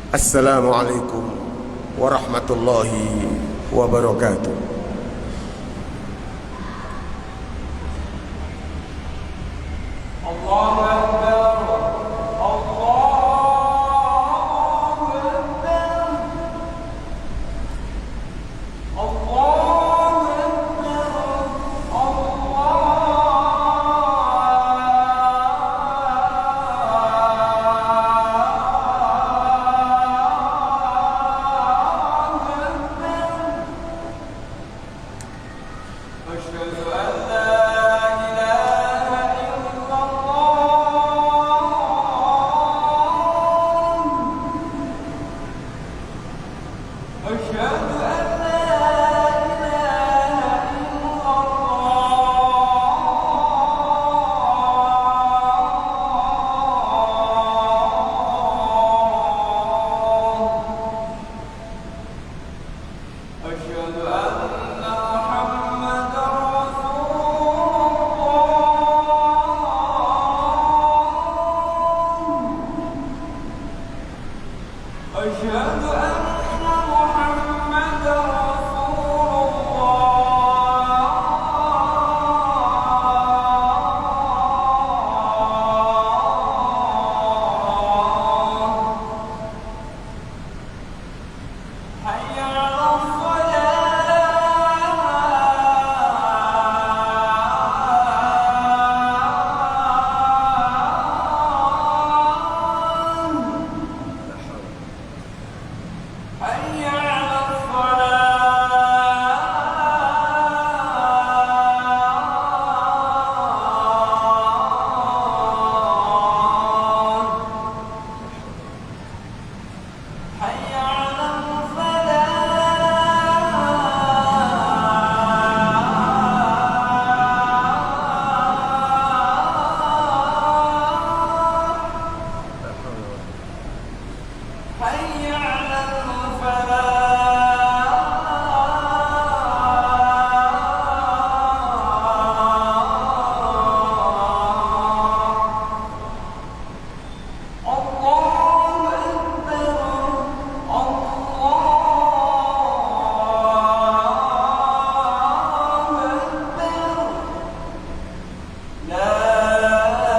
Assalamualaikum warahmatullahi wabarakatuh. Allahu Akbar. Allahu Akbar. Allahu Akbar. Asyhadu an la ilaha illallah. Asyhadu an la ilaha illallah. Asyhadu anna Muhammadar Rasulullah. Asyhadu anna Muhammadar Rasulullah. Hayya 'alal falah. Hayya 'alal falah. Hayya 'alal falah. Hayya 'alal falah. Allahu Akbar. Allahu Akbar. La ilaha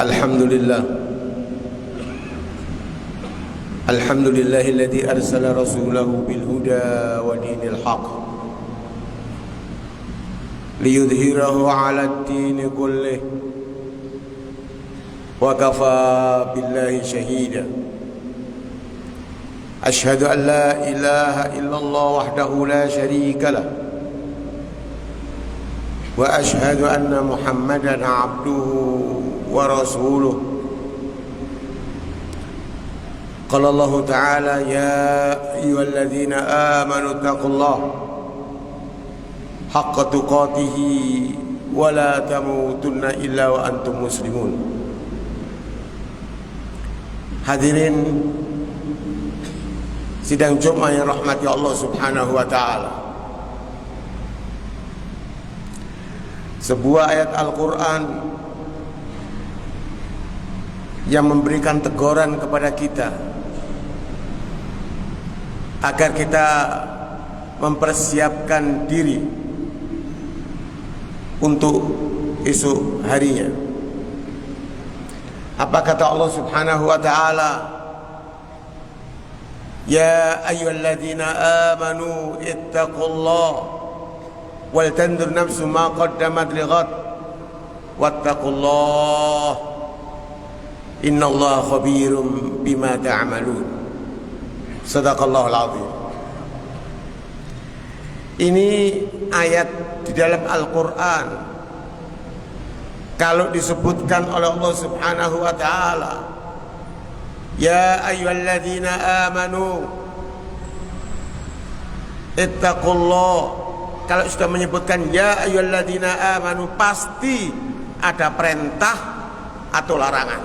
Alhamdulillah. Alhamdulillahilladzi arsala rasulahu bil huda wa dinil haq liyudhhirahu 'alad dini kullih wa kafa billahi shahida. Ashhadu an la ilaha illallah wahdahu la sharika lah wa ashhadu anna Muhammadan 'abduhu wa rasuluh. Qala Allah Ta'ala ya ayyuhalladzina amanu taqullaha haqqa tuqatih wa la tamutunna illa wa antum muslimun. Hadirin sidang Jumat yang rahmati Allah Subhanahu wa taala. Sebuah ayat Al-Qur'an yang memberikan teguran kepada kita agar kita mempersiapkan diri untuk esok harinya. Apa kata Allah Subhanahu wa taala? Ya ayyuhalladzina amanu ittaqullaha wal tanzur nafsum ma qaddamat lighad wattaqullaha innallaha khabirum bima ta'malun. Sadaqallahul azim. Ini ayat di dalam Al-Quran kalau disebutkan oleh Allah Subhanahu wa ta'ala Ya ayyuhalladzina amanu ittaqullah. Kalau sudah menyebutkan ya ayyuhalladzina amanu, pasti ada perintah atau larangan.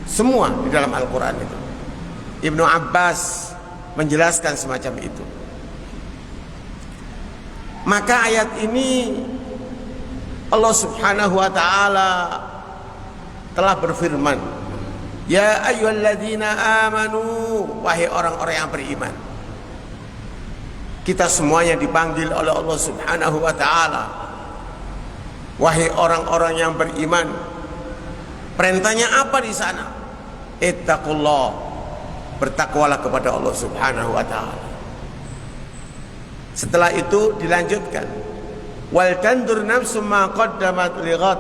Semua di dalam Al-Quran itu. Ibnu Abbas menjelaskan semacam itu. Maka ayat ini Allah subhanahu wa ta'ala telah berfirman, ya ayyuhalladzina amanu, wahai orang-orang yang beriman. Kita semuanya dipanggil oleh Allah subhanahu wa ta'ala, wahai orang-orang yang beriman. Perintahnya apa di sana? Ittaqullah, bertakwalah kepada Allah subhanahu wa ta'ala. Setelah itu dilanjutkan, wal tandur nafsum ma qaddamat lighad,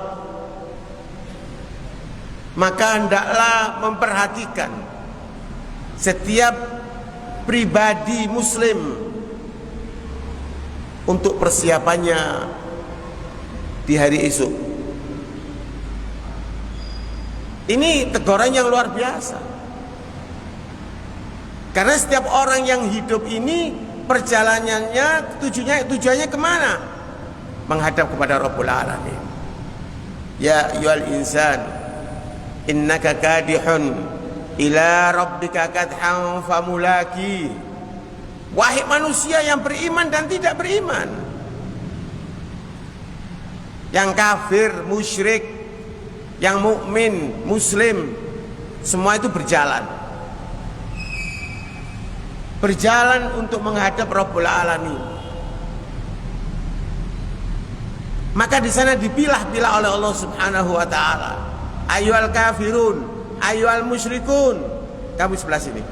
maka hendaklah memperhatikan setiap pribadi muslim untuk persiapannya di hari esok. Ini teguran yang luar biasa, karena setiap orang yang hidup ini perjalanannya tujuannya kemana? Menghadap kepada Rabbul Alamin. Ya ayyuhal insan innaka kadihun ila rabbika kadhan famulaki. Wahai manusia yang beriman dan tidak beriman, yang kafir, musyrik, yang mukmin, muslim, semua itu berjalan untuk menghadap Rabbul Alamin. Maka di sana dipilah-pilah oleh Allah subhanahu wa ta'ala. Ayyuhal kafirun, ayyuhal musyrikun, kamu sebelah sini.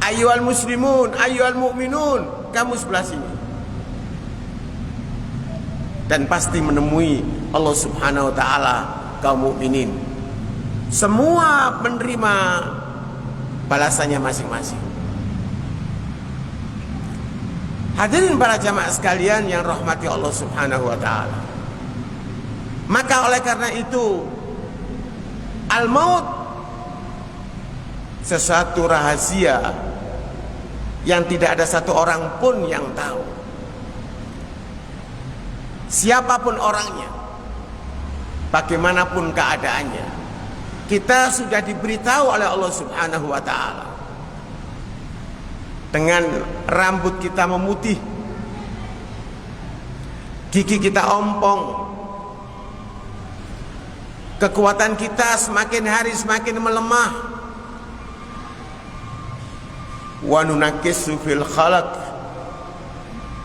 Ayyuhal muslimun, ayyuhal mu'minun, kamu sebelah sini. Dan pasti menemui Allah subhanahu wa ta'ala kaum mukminin. Semua menerima balasannya masing-masing. Hadirin para jamaah sekalian yang rahmati Allah subhanahu wa ta'ala. Maka oleh karena itu, al-maut sesuatu rahasia yang tidak ada satu orang pun yang tahu. Siapapun orangnya, bagaimanapun keadaannya, kita sudah diberitahu oleh Allah subhanahu wa ta'ala. Dengan rambut kita memutih, gigi kita ompong, kekuatan kita semakin hari semakin melemah. Wa nunakkisu fil khalaq,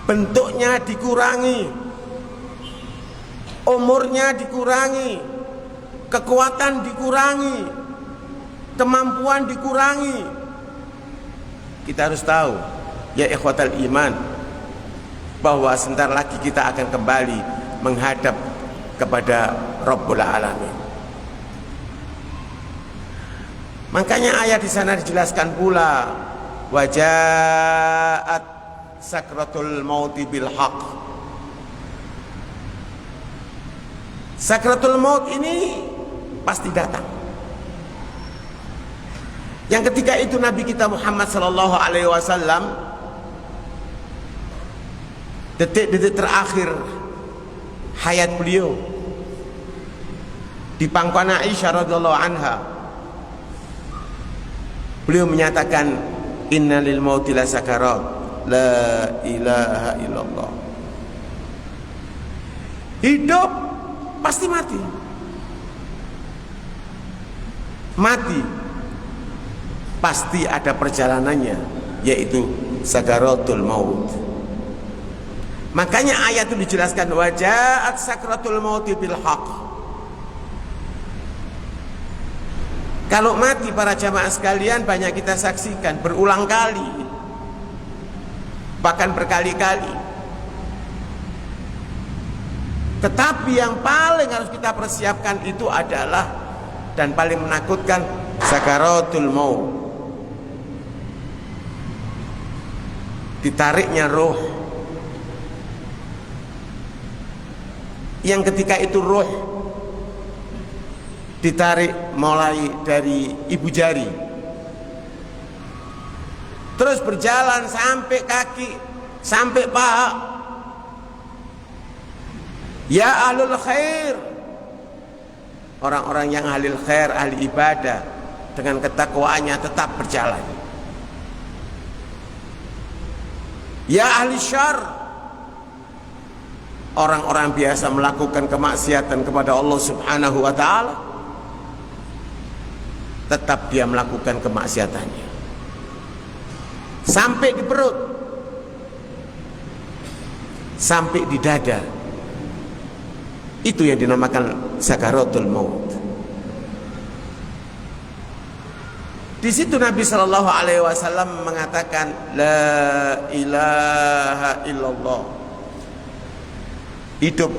bentuknya dikurangi, umurnya dikurangi, kekuatan dikurangi, kemampuan dikurangi. Kita harus tahu, ya ikhwatal iman, bahwa sebentar lagi kita akan kembali menghadap kepada Rabbul Alamin. Makanya ayat di sana dijelaskan pula, wajaat sakratul mauti bil haq. Sakratul maut ini pasti datang. Yang ketika itu Nabi kita Muhammad sallallahu alaihi wasallam, detik-detik terakhir hayat beliau, di pangkuan Aisyah radhiyallahu anha, beliau menyatakan, innalil mauti la sakarat, la ilaha illallah. Hidup pasti mati. Mati pasti ada perjalanannya, yaitu sakaratul maut. Makanya ayat itu dijelaskan, wajaat sakratul mauti bil haq. Kalau mati para jamaah sekalian, banyak kita saksikan berulang kali, bahkan berkali-kali. Tetapi yang paling harus kita persiapkan itu adalah, dan paling menakutkan, sakaratul maut. Ditariknya roh, yang ketika itu roh ditarik mulai dari ibu jari, terus berjalan sampai kaki, sampai paha. Ya ahlul khair, orang-orang yang ahli khair, ahli ibadah, dengan ketakwaannya tetap berjalan. Ya ahli syarr, orang-orang biasa melakukan kemaksiatan kepada Allah Subhanahu wa ta'ala, tetap dia melakukan kemaksiatannya sampai di perut, sampai di dada. Itu yang dinamakan sakaratul maut. Di situ Nabi Shallallahu Alaihi Wasallam mengatakan, la ilaha illallah. Hidup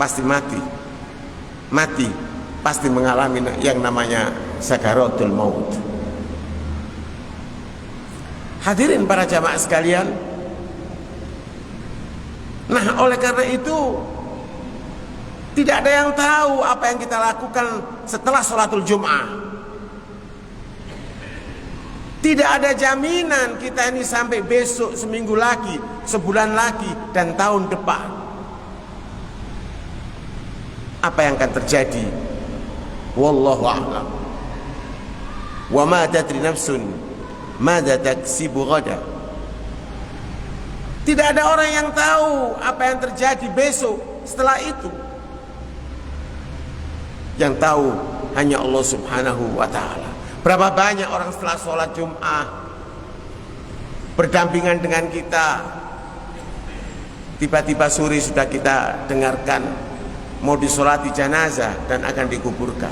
pasti mati, mati pasti mengalami yang namanya sakaratul maut. Hadirin para jamaah sekalian, nah oleh karena itu tidak ada yang tahu apa yang kita lakukan setelah sholatul Jum'ah. Tidak ada jaminan kita ini sampai besok, seminggu lagi, sebulan lagi, dan tahun depan. Apa yang akan terjadi? Wallahu a'lam. Wa ma tadri nafsun madza taksibu ghada. Tidak ada orang yang tahu apa yang terjadi besok setelah itu. Yang tahu hanya Allah Subhanahu wa ta'ala. Berapa banyak orang setelah sholat Jum'ah berdampingan dengan kita, tiba-tiba sore sudah kita dengarkan mau disolati jenazah dan akan dikuburkan.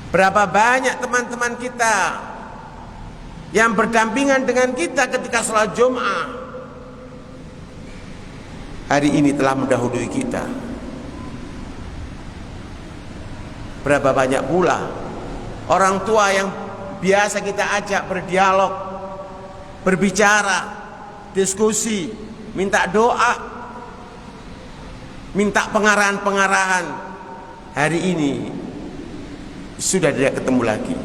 Berapa banyak teman-teman kita yang berdampingan dengan kita ketika sholat Jum'ah hari ini telah mendahului kita. Berapa banyak pula orang tua yang biasa kita ajak berdialog, berbicara, diskusi, minta doa, minta pengarahan-pengarahan, hari ini sudah tidak ketemu lagi.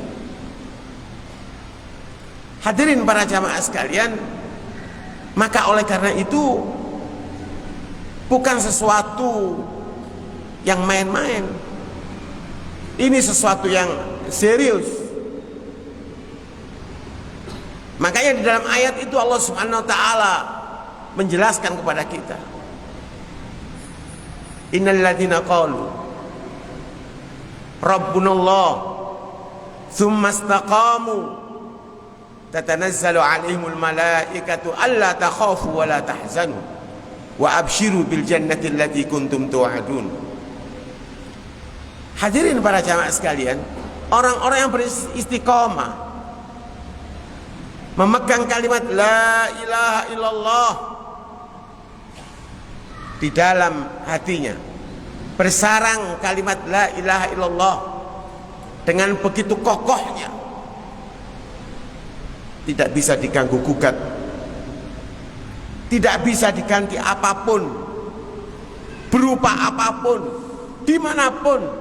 Hadirin para jamaah sekalian, maka oleh karena itu bukan sesuatu yang main-main. Ini sesuatu yang serius. Makanya di dalam ayat itu Allah Subhanahu wa ta'ala menjelaskan kepada kita, innal ladzina qalu rabbunallah tsumma istaqamu tatanazzalu alaihimul malaikatu alla takhafu wa la tahzanu wa abshiru bil jannati allati kuntum tu'adun. Hadirin para jamaah sekalian, orang-orang yang beristiqomah memegang kalimat la ilaha illallah di dalam hatinya, bersarang kalimat la ilaha illallah dengan begitu kokohnya, tidak bisa diganggu gugat, tidak bisa diganti apapun, berupa apapun, dimanapun.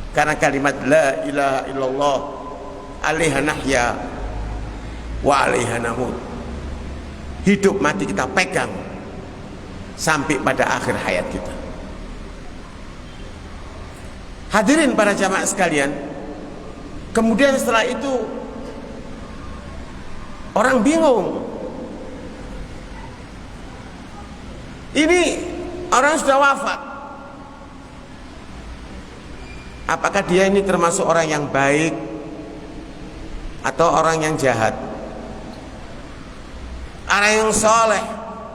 Karena kalimat la ilaha illallah alaiha nahya wa alaiha namut. Hidup mati kita pegang sampai pada akhir hayat kita. Hadirin para jamaah sekalian, kemudian setelah itu orang bingung. Ini orang sudah wafat, apakah dia ini termasuk orang yang baik atau orang yang jahat, orang yang soleh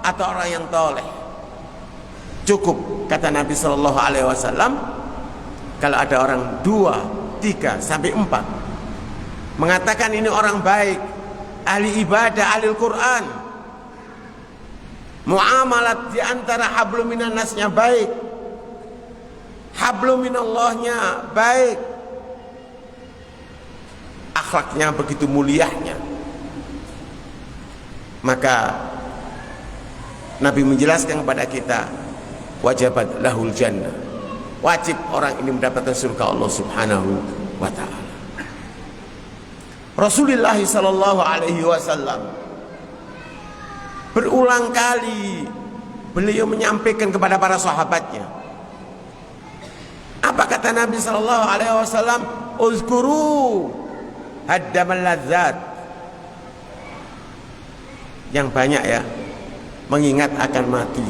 atau orang yang toleh? Cukup kata Nabi Shallallahu Alaihi Wasallam, kalau ada orang 2, 3 sampai 4 mengatakan ini orang baik, ahli ibadah, ahli Al-Quran, muamalat diantara hablum minan nasnya baik, hablum minallahnya baik, akhlaknya begitu mulianya, maka Nabi menjelaskan kepada kita, wajabat lahul jannah, wajib orang ini mendapatkan surga Allah Subhanahu wa ta'ala. Rasulullah sallallahu alaihi wasallam berulang kali beliau menyampaikan kepada para sahabatnya. Apa kata Nabi sallallahu alaihi wasallam? Uzkuru haddamal ladzat. Yang banyak ya, mengingat akan mati.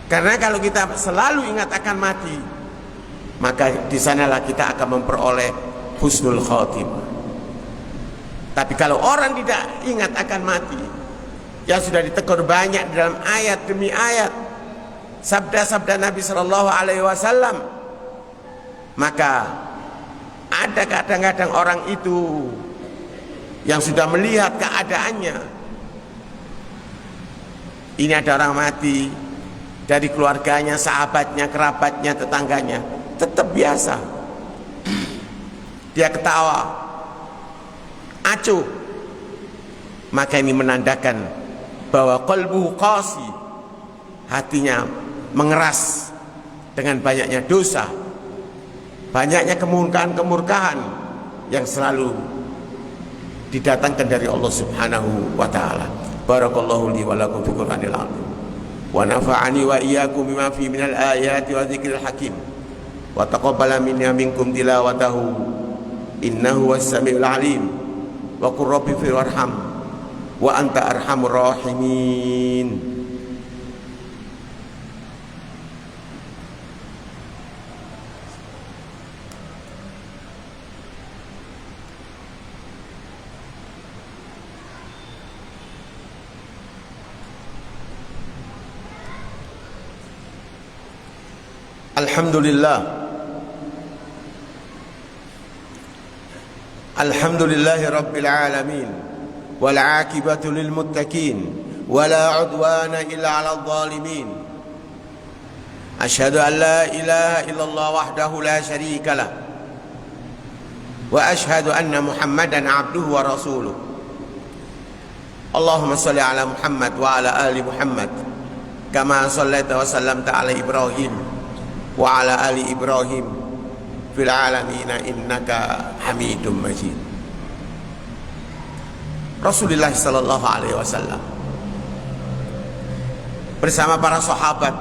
Karena kalau kita selalu ingat akan mati, maka di sanalah kita akan memperoleh husnul khotimah. Tapi kalau orang tidak ingat akan mati, yang sudah ditegur banyak dalam ayat demi ayat, sabda-sabda Nabi Shallallahu Alaihi Wasallam, maka ada kadang-kadang orang itu yang sudah melihat keadaannya, ini ada orang mati dari keluarganya, sahabatnya, kerabatnya, tetangganya, tetap biasa. Dia ketawa, acuh. Maka ini menandakan bahwa qalbuhu qasi, hatinya mengeras dengan banyaknya dosa, banyaknya kemurkaan-kemurkaan yang selalu didatangkan dari Allah Subhanahu wa ta'ala. Barakallahu li wa lakum fi Qur'anil azim. Wa nafa'ani wa iyyakum bima fi minal ayati wa dzikril hakim. Wa taqabbala minna minkum tilawatahu innahu was-sami'ul 'alim. Wa qur rabbi firhamhum wa anta arhamur rahimin. Alhamdulillah, alhamdulillahi rabbil alamin, wal aqibatu lil muttaqin, wala udwana illa 'alal zalimin. Asyhadu an la ilaha illallah wahdahu la syarika lah, wa asyhadu anna Muhammadan 'abduhu wa rasuluh. Allahumma shalli ala Muhammad wa ala ali Muhammad kama shallaita wa sallamta ala Ibrahim wa ala ali Ibrahim fil alamin innaka Hamidum Majid. Rasulullah sallallahu alaihi wasallam bersama para sahabat,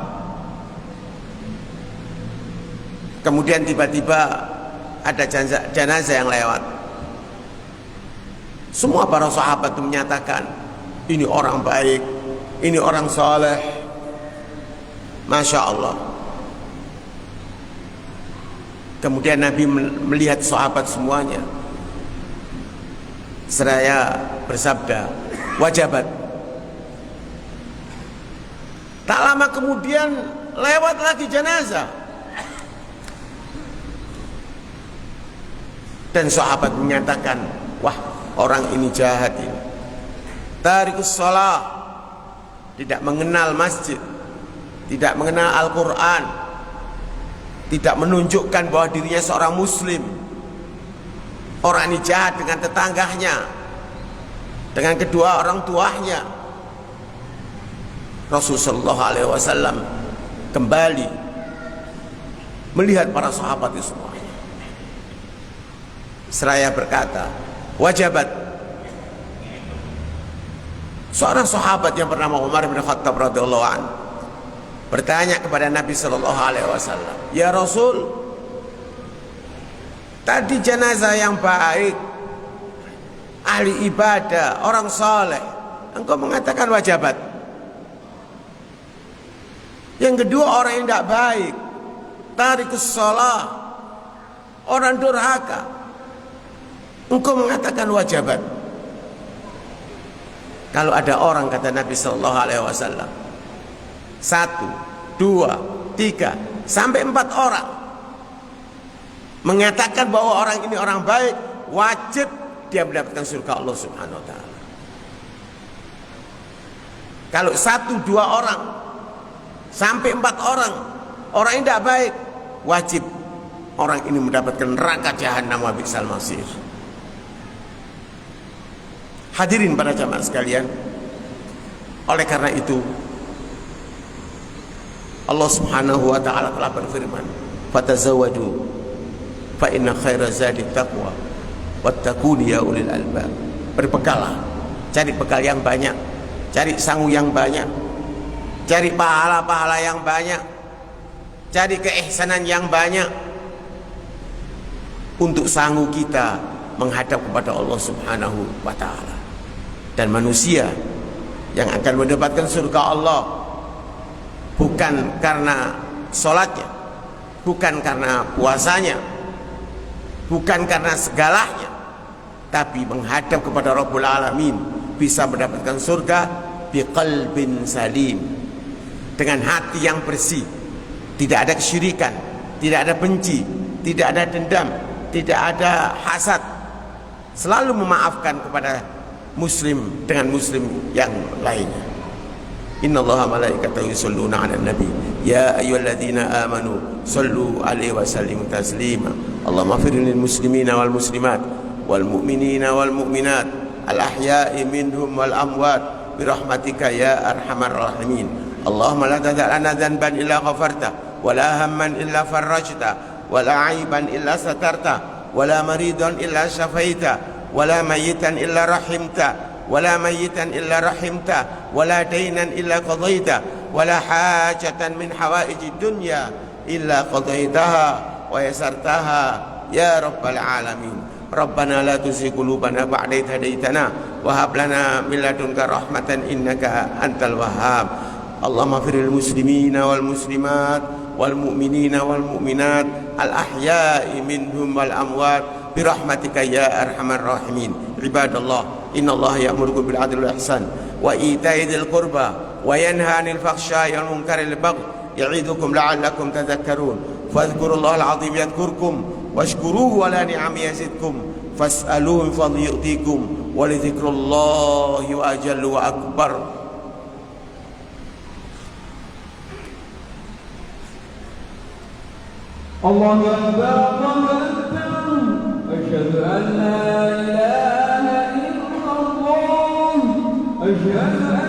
kemudian tiba-tiba ada jenazah yang lewat. Semua para sahabat itu menyatakan, ini orang baik, ini orang saleh, Masya Allah. Kemudian Nabi melihat sahabat semuanya, seraya bersabda, wajabat. Tak lama kemudian lewat lagi jenazah, dan sahabat menyatakan, wah, orang ini jahat ini, tarikus shalah, tidak mengenal masjid, tidak mengenal Al-Quran, tidak menunjukkan bahwa dirinya seorang muslim. Orang ini jahat dengan tetangganya, dengan kedua orang tuanya. Rasulullah SAW kembali melihat para sahabat itu semuanya, seraya berkata, wajabat. Seorang sahabat yang bernama Umar bin Khattab radhiyallahu anhu bertanya kepada Nabi sallallahu alaihi wasallam, "Ya Rasul, tadi jenazah yang baik, ahli ibadah, orang saleh, engkau mengatakan wajabat. Yang kedua orang yang tidak baik, tarikus shalah, orang durhaka, engkau mengatakan wajabat." Kalau ada orang, kata Nabi sallallahu alaihi wasallam, 1, 2, 3 sampai 4 orang mengatakan bahwa orang ini orang baik, wajib dia mendapatkan surga Allah Subhanahu wa ta'ala. Kalau 1, 2 orang sampai 4 orang, orang ini tidak baik, wajib orang ini mendapatkan neraka jahanam wa bi'sal masir. Hadirin para jamaah sekalian, oleh karena itu Allah Subhanahu wa taala telah berfirman, "Fatazawwadu fa inna khaira zadi taqwa wattaquni ya ulil albab." Berbekallah, cari bekal yang banyak, cari sangu yang banyak, cari pahala-pahala yang banyak, cari keihsanan yang banyak untuk sangu kita menghadap kepada Allah Subhanahu wa taala. Dan manusia yang akan mendapatkan surga Allah bukan karena sholatnya, bukan karena puasanya, bukan karena segalanya, tapi menghadap kepada Rabbul Alamin, bisa mendapatkan surga biqalbin salim, dengan hati yang bersih, tidak ada kesyirikan, tidak ada benci, tidak ada dendam, tidak ada hasad, selalu memaafkan kepada muslim dengan muslim yang lainnya. Innallaha malaikatahu yusholluna 'alan nabi ya ayyuhalladzina amanu shallu 'alaihi wa sallimu taslima. Allahumma ighfir lil muslimina wal muslimat wal mu'minina wal mu'minat al ahya'i minhum wal amwat bi rahmatika ya arhamar rahimin. Allahumma la tada' lana dhanban illa ghafarta wa la hamman illa farajta wa la 'aiban illa satarta wa la maridan illa syafaita ولا ميتا إلا رحمته ولا ميتا إلا رحمته ولا دينا إلا قضيته ولا حاجة من حوائج الدنيا إلا قضيتها ويسرتها يا رب العالمين. ربنا لا تزغ قلوبنا بعد إذ هديتنا وهب لنا من لدنك رحمة إنك أنت الوهاب. اللهم اغفر للمسلمين والمسلمات والمؤمنين والمؤمنات الأحياء منهم والأموات برحمتك يا أرحم الراحمين. عباد الله إن الله يأمركم بالعدل والإحسان وإيتاء ذي القربى وينهى عن الفحشاء والمنكر والبغي يعظكم لعلكم تذكرون. فاذكروا الله العظيم يذكركم واشكروه ولا نعم يزدكم فاسألوه من فضله يؤتيكم ولذكر الله أجل وأكبر. الله أكبر الله أكبر أشهد أن لا إله إلا الله أشهد أن